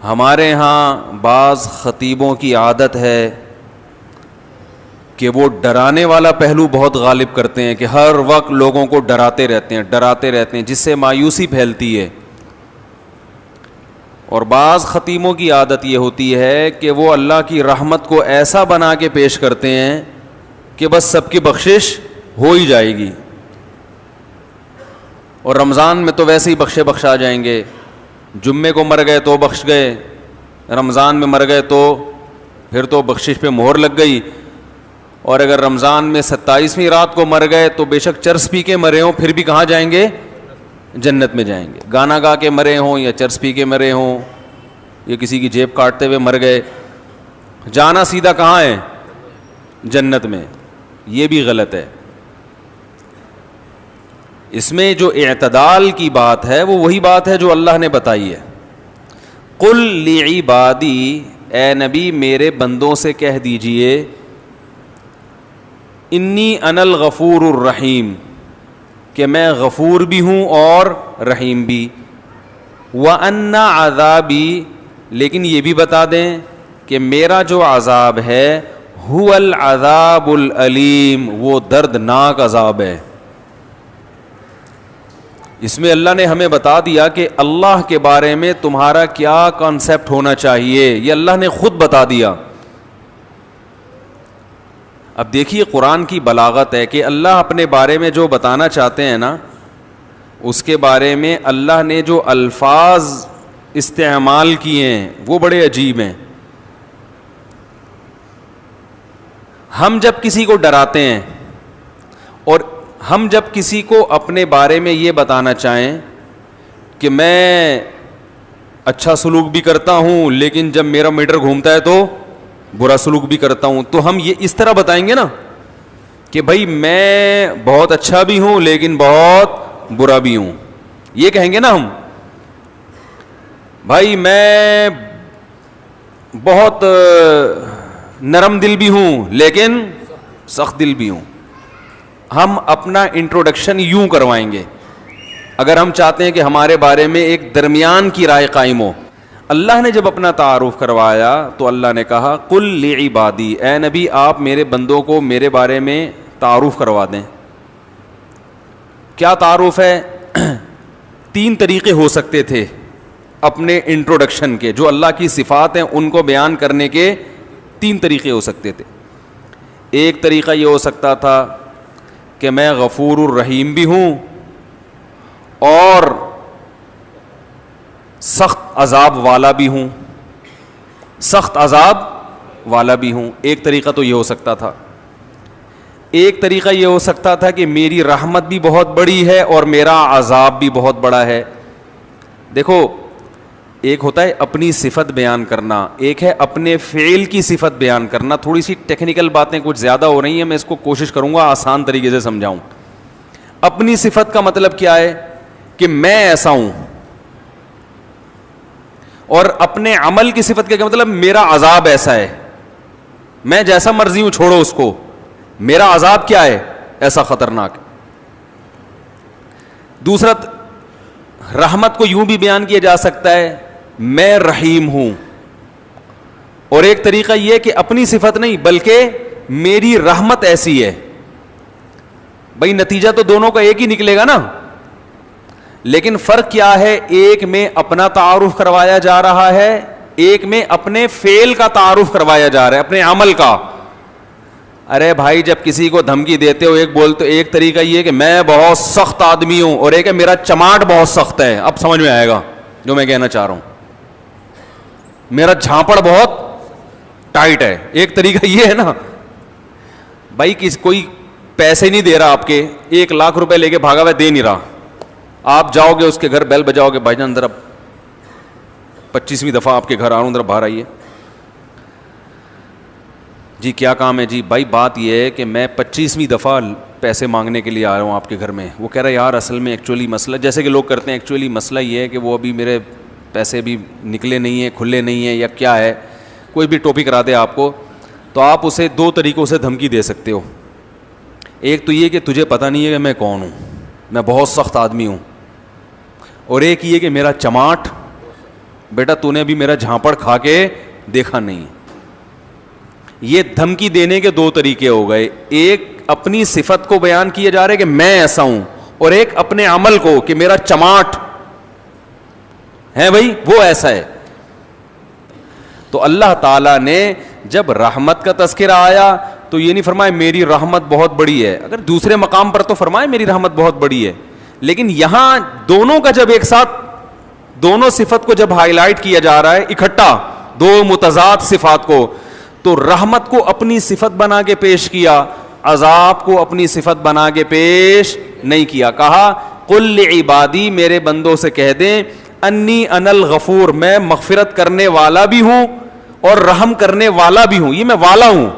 ہمارے ہاں بعض خطیبوں کی عادت ہے کہ وہ ڈرانے والا پہلو بہت غالب کرتے ہیں، کہ ہر وقت لوگوں کو ڈراتے رہتے ہیں جس سے مایوسی پھیلتی ہے. اور بعض خطیبوں کی عادت یہ ہوتی ہے کہ وہ اللہ کی رحمت کو ایسا بنا کے پیش کرتے ہیں کہ بس سب کی بخشش ہو ہی جائے گی، اور رمضان میں تو ویسے ہی بخشا جائیں گے. جمعے کو مر گئے تو بخش گئے، رمضان میں مر گئے تو پھر تو بخشش پہ مہر لگ گئی. اور اگر رمضان میں 27ویں رات کو مر گئے تو بے شک چرس پی کے مرے ہوں پھر بھی کہاں جائیں گے؟ جنت میں جائیں گے. گانا گا کے مرے ہوں یا چرس پی کے مرے ہوں یا کسی کی جیب کاٹتے ہوئے مر گئے، جانا سیدھا کہاں ہے؟ جنت میں. یہ بھی غلط ہے. اس میں جو اعتدال کی بات ہے وہ وہی بات ہے جو اللہ نے بتائی ہے. قل لعبادی، اے نبی میرے بندوں سے کہہ دیجئے، انی انا الغفور الرحیم، کہ میں غفور بھی ہوں اور رحیم بھی. وَأَنَّ عَذَابِي، لیکن یہ بھی بتا دیں کہ میرا جو عذاب ہے هُوَ الْعَذَابُ الْأَلِيمُ، وہ دردناک عذاب ہے. اس میں اللہ نے ہمیں بتا دیا کہ اللہ کے بارے میں تمہارا کیا کانسیپٹ ہونا چاہیے، یہ اللہ نے خود بتا دیا. اب دیکھیے قرآن کی بلاغت ہے کہ اللہ اپنے بارے میں جو بتانا چاہتے ہیں نا، اس کے بارے میں اللہ نے جو الفاظ استعمال کیے ہیں وہ بڑے عجیب ہیں. ہم جب کسی کو ڈراتے ہیں اور ہم جب کسی کو اپنے بارے میں یہ بتانا چاہیں کہ میں اچھا سلوک بھی کرتا ہوں لیکن جب میرا میٹر گھومتا ہے تو برا سلوک بھی کرتا ہوں، تو ہم یہ اس طرح بتائیں گے نا کہ بھائی میں بہت اچھا بھی ہوں لیکن بہت برا بھی ہوں. یہ کہیں گے نا ہم، بھائی میں بہت نرم دل بھی ہوں لیکن سخت دل بھی ہوں. ہم اپنا انٹروڈکشن یوں کروائیں گے اگر ہم چاہتے ہیں کہ ہمارے بارے میں ایک درمیان کی رائے قائم ہو. اللہ نے جب اپنا تعارف کروایا تو اللہ نے کہا قل لعبادی، اے نبی آپ میرے بندوں کو میرے بارے میں تعارف کروا دیں. کیا تعارف ہے؟ 3 طریقے ہو سکتے تھے اپنے انٹروڈکشن کے، جو اللہ کی صفات ہیں ان کو بیان کرنے کے 3 طریقے ہو سکتے تھے. ایک طریقہ یہ ہو سکتا تھا کہ میں غفور الرحیم بھی ہوں اور سخت عذاب والا بھی ہوں، سخت عذاب والا بھی ہوں. ایک طریقہ تو یہ ہو سکتا تھا. ایک طریقہ یہ ہو سکتا تھا کہ میری رحمت بھی بہت بڑی ہے اور میرا عذاب بھی بہت بڑا ہے. دیکھو ایک ہوتا ہے اپنی صفت بیان کرنا، ایک ہے اپنے فعل کی صفت بیان کرنا. تھوڑی سی ٹیکنیکل باتیں کچھ زیادہ ہو رہی ہیں، میں اس کو کوشش کروں گا آسان طریقے سے سمجھاؤں. اپنی صفت کا مطلب کیا ہے؟ کہ میں ایسا ہوں. اور اپنے عمل کی صفت کا مطلب میرا عذاب ایسا ہے، میں جیسا مرضی ہوں چھوڑو اس کو، میرا عذاب کیا ہے؟ ایسا خطرناک. دوسرا رحمت کو یوں بھی بیان کیا جا سکتا ہے میں رحیم ہوں. اور ایک طریقہ یہ کہ اپنی صفت نہیں بلکہ میری رحمت ایسی ہے. بھائی نتیجہ تو دونوں کا ایک ہی نکلے گا نا، لیکن فرق کیا ہے؟ ایک میں اپنا تعارف کروایا جا رہا ہے، ایک میں اپنے فعل کا تعارف کروایا جا رہا ہے، اپنے عمل کا. ارے بھائی جب کسی کو دھمکی دیتے ہو ایک بولتے، ایک طریقہ یہ کہ میں بہت سخت آدمی ہوں، اور ایک ہے میرا چماٹ بہت سخت ہے. اب سمجھ میں آئے گا جو میں کہنا چاہ رہا ہوں، میرا جھانپڑ بہت ٹائٹ ہے. ایک طریقہ یہ ہے نا. بھائی کوئی پیسے نہیں دے رہا آپ کے، 1 لاکھ روپے لے کے بھاگا ہوا دے نہیں رہا، آپ جاؤ گے اس کے گھر بیل بجاؤ گے، بھائی جان ذرا 25ویں دفعہ آپ کے گھر آ رہا ہوں ذرا باہر آئیے. جی کیا کام ہے؟ جی بھائی بات یہ ہے کہ میں 25ویں دفعہ پیسے مانگنے کے لیے آ رہا ہوں آپ کے گھر میں. وہ کہہ رہا ہے یار اصل میں ایکچولی مسئلہ، جیسے کہ لوگ کرتے ہیں، ایکچولی مسئلہ یہ ہے کہ وہ ابھی میرے پیسے بھی نکلے نہیں ہیں، کھلے نہیں ہیں، یا کیا ہے، کوئی بھی ٹاپک کرا دے آپ کو، تو آپ اسے 2 طریقوں سے دھمکی دے سکتے ہو. ایک تو یہ کہ تجھے پتہ نہیں ہے کہ میں کون ہوں, میں بہت سخت آدمی ہوں, اور ایک یہ کہ میرا چماٹ, بیٹا تو نے ابھی میرا جھانپڑ کھا کے دیکھا نہیں. یہ دھمکی دینے کے دو طریقے ہو گئے, ایک اپنی صفت کو بیان کیا جا رہا ہے کہ میں ایسا ہوں, اور ایک اپنے عمل کو کہ میرا چماٹ ہے بھائی وہ ایسا ہے. تو اللہ تعالیٰ نے جب رحمت کا تذکرہ آیا تو یہ نہیں فرمایا میری رحمت بہت بڑی ہے, اگر دوسرے مقام پر تو فرمائے میری رحمت بہت بڑی ہے, لیکن یہاں دونوں کا جب ایک ساتھ دونوں صفت کو جب ہائی لائٹ کیا جا رہا ہے اکٹھا, دو متضاد صفات کو, تو رحمت کو اپنی صفت بنا کے پیش کیا, عذاب کو اپنی صفت بنا کے پیش نہیں کیا. کہا قل لعبادی, میرے بندوں سے کہہ دیں, انی انا الغفور, میں مغفرت کرنے والا بھی ہوں اور رحم کرنے والا بھی ہوں, یہ میں والا ہوں,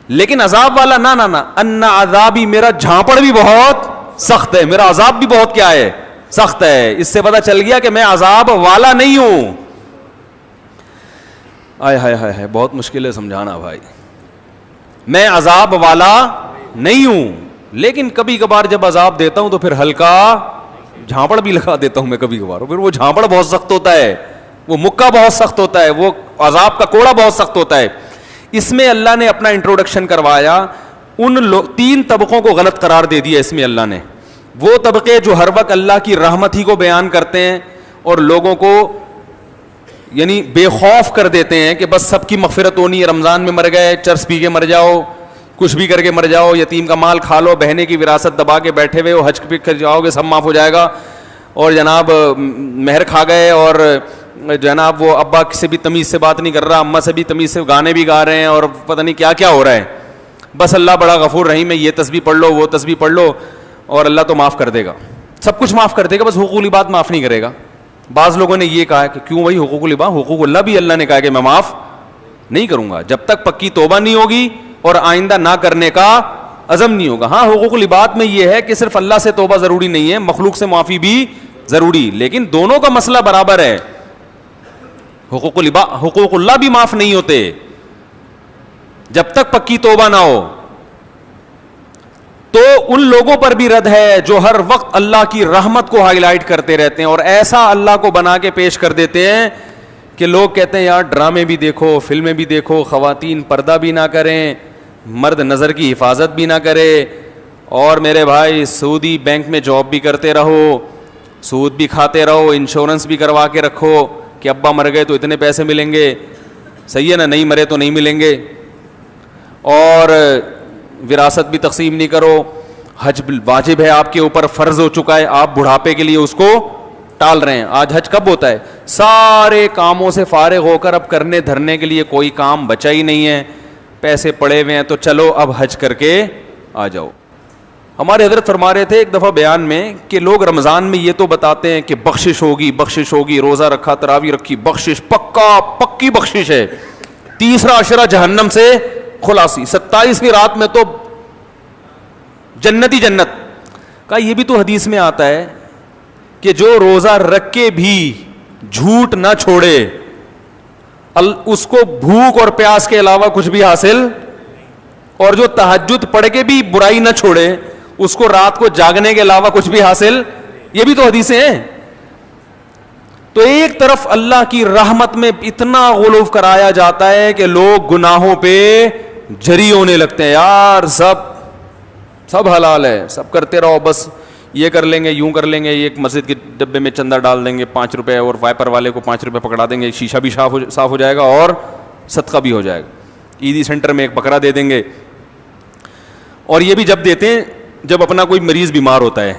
لیکن عذاب والا نہ نہ نہ, ان عذابی, میرا جھانپڑ بھی بہت سخت ہے, میرا عذاب بھی بہت کیا ہے, سخت ہے. اس سے پتہ چل گیا کہ میں عذاب والا نہیں ہوں. آئے ہائے ہائے ہائے, بہت مشکل ہے سمجھانا بھائی. میں عذاب والا نہیں ہوں, لیکن کبھی کبھار جب عذاب دیتا ہوں تو پھر ہلکا جھانپڑ بھی لگا دیتا ہوں میں کبھی کبھار, پھر وہ جھانپڑ بہت سخت ہوتا ہے, وہ مکہ بہت سخت ہوتا ہے, وہ عذاب کا کوڑا بہت سخت ہوتا ہے. اس میں اللہ نے اپنا انٹروڈکشن کروایا, ان تین طبقوں کو غلط قرار دے دیا اس میں اللہ نے. وہ طبقے جو ہر وقت اللہ کی رحمت ہی کو بیان کرتے ہیں اور لوگوں کو یعنی بے خوف کر دیتے ہیں کہ بس سب کی مغفرت ہونی ہے, رمضان میں مر گئے, چرس پی کے مر جاؤ, کچھ بھی کر کے مر جاؤ, یتیم کا مال کھا لو, بہنے کی وراثت دبا کے بیٹھے ہوئے ہو, حج پہ کر جاؤ گے سب معاف ہو جائے گا, اور جناب مہر کھا گئے, اور جناب وہ ابا سے بھی تمیز سے بات نہیں کر رہا, اماں سے بھی تمیز سے گانے بھی گا رہے ہیں, اور پتہ نہیں کیا کیا ہو رہا ہے. بس اللہ بڑا غفور رحیم ہے, یہ تسبیح پڑھ لو وہ تسبیح پڑھ لو اور اللہ تو معاف کر دے گا, سب کچھ معاف کر دے گا, بس حقوق العباد معاف نہیں کرے گا. بعض لوگوں نے یہ کہا کہ کیوں بھائی حقوق العباد, حقوق اللہ بھی اللہ نے کہا کہ میں معاف نہیں کروں گا جب تک پکی توبہ نہیں ہوگی اور آئندہ نہ کرنے کا عزم نہیں ہوگا. ہاں حقوق العباد میں یہ ہے کہ صرف اللہ سے توبہ ضروری نہیں ہے, مخلوق سے معافی بھی ضروری, لیکن دونوں کا مسئلہ برابر ہے. حقوق اللہ بھی معاف نہیں ہوتے جب تک پکی توبہ نہ ہو. تو ان لوگوں پر بھی رد ہے جو ہر وقت اللہ کی رحمت کو ہائی لائٹ کرتے رہتے ہیں اور ایسا اللہ کو بنا کے پیش کر دیتے ہیں کہ لوگ کہتے ہیں یار ڈرامے بھی دیکھو, فلمیں بھی دیکھو, خواتین پردہ بھی نہ کریں, مرد نظر کی حفاظت بھی نہ کرے, اور میرے بھائی سعودی بینک میں جاب بھی کرتے رہو, سود بھی کھاتے رہو, انشورنس بھی کروا کے رکھو کہ ابا مر گئے تو اتنے پیسے ملیں گے, صحیح ہے نا, نہیں مرے تو نہیں ملیں گے, اور وراثت بھی تقسیم نہیں کرو, حج واجب ہے آپ کے اوپر, فرض ہو چکا ہے, آپ بڑھاپے کے لیے اس کو ٹال رہے ہیں. آج حج کب ہوتا ہے؟ سارے کاموں سے فارغ ہو کر اب کرنے دھرنے کے لیے کوئی کام بچا ہی نہیں ہے, پیسے پڑے ہوئے ہیں, تو چلو اب حج کر کے آ جاؤ. ہمارے حضرت فرما رہے تھے ایک دفعہ بیان میں کہ لوگ رمضان میں یہ تو بتاتے ہیں کہ بخشش ہوگی بخشش ہوگی, روزہ رکھا, تراویح رکھی, بخشش پکی بخشش ہے, تیسرا عشرہ جہنم سے خلاصی, 27ویں رات میں تو جنت ہی جنت کا. یہ بھی تو حدیث میں آتا ہے کہ جو روزہ رکھ کے بھی جھوٹ نہ چھوڑے اس کو بھوک اور پیاس کے علاوہ کچھ بھی حاصل, اور جو تہجد پڑھ کے بھی برائی نہ چھوڑے اس کو رات کو جاگنے کے علاوہ کچھ بھی حاصل. یہ بھی تو حدیثیں ہیں. تو ایک طرف اللہ کی رحمت میں اتنا غلو کرایا جاتا ہے کہ لوگ گناہوں پہ جری ہونے لگتے ہیں, یار سب حلال ہے, سب کرتے رہو, بس یہ کر لیں گے, یوں کر لیں گے, ایک مسجد کے ڈبے میں چندہ ڈال دیں گے 5 روپے, اور وائپر والے کو 5 روپے پکڑا دیں گے, شیشہ بھی صاف ہو جائے گا اور صدقہ بھی ہو جائے گا. عیدی سینٹر میں ایک بکرا دے دیں گے, اور یہ بھی جب دیتے ہیں جب اپنا کوئی مریض بیمار ہوتا ہے,